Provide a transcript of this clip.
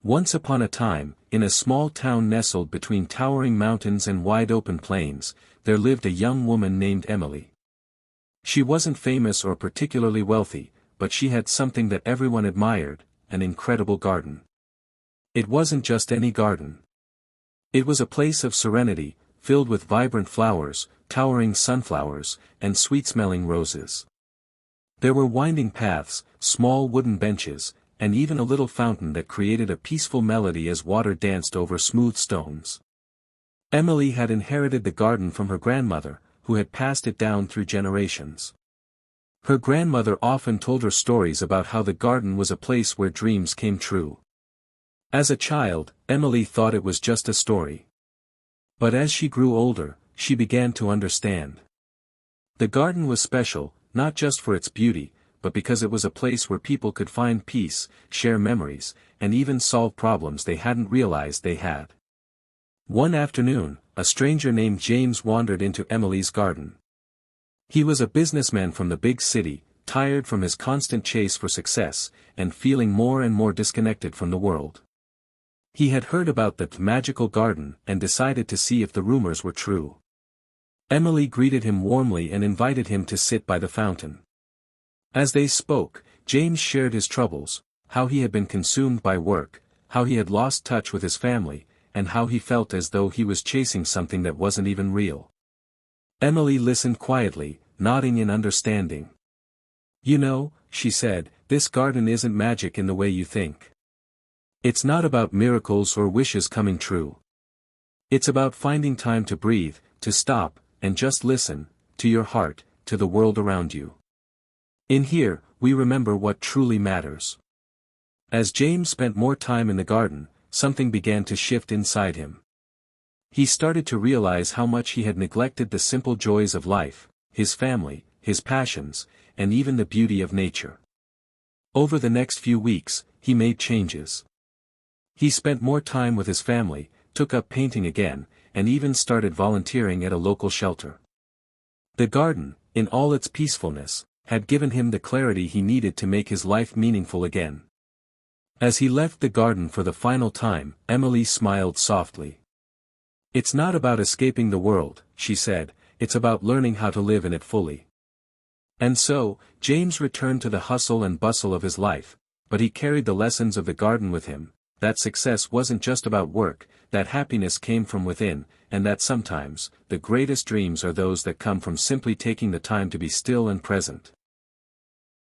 Once upon a time, in a small town nestled between towering mountains and wide-open plains, there lived a young woman named Emily. She wasn't famous or particularly wealthy, but she had something that everyone admired, an incredible garden. It wasn't just any garden. It was a place of serenity, filled with vibrant flowers, towering sunflowers, and sweet-smelling roses. There were winding paths, small wooden benches, and even a little fountain that created a peaceful melody as water danced over smooth stones. Emily had inherited the garden from her grandmother, who had passed it down through generations. Her grandmother often told her stories about how the garden was a place where dreams came true. As a child, Emily thought it was just a story. But as she grew older, she began to understand. The garden was special, not just for its beauty, but because it was a place where people could find peace, share memories, and even solve problems they hadn't realized they had. One afternoon, a stranger named James wandered into Emily's garden. He was a businessman from the big city, tired from his constant chase for success, and feeling more and more disconnected from the world. He had heard about the magical garden and decided to see if the rumors were true. Emily greeted him warmly and invited him to sit by the fountain. As they spoke, James shared his troubles, how he had been consumed by work, how he had lost touch with his family, and how he felt as though he was chasing something that wasn't even real. Emily listened quietly, nodding in understanding. "You know," she said, "this garden isn't magic in the way you think. It's not about miracles or wishes coming true. It's about finding time to breathe, to stop, and just listen, to your heart, to the world around you. In here, we remember what truly matters." As James spent more time in the garden, something began to shift inside him. He started to realize how much he had neglected the simple joys of life, his family, his passions, and even the beauty of nature. Over the next few weeks, he made changes. He spent more time with his family, took up painting again, and even started volunteering at a local shelter. The garden, in all its peacefulness, had given him the clarity he needed to make his life meaningful again. As he left the garden for the final time, Emily smiled softly. "It's not about escaping the world," she said, "it's about learning how to live in it fully." And so, James returned to the hustle and bustle of his life, but he carried the lessons of the garden with him, that success wasn't just about work, that happiness came from within, and that sometimes, the greatest dreams are those that come from simply taking the time to be still and present.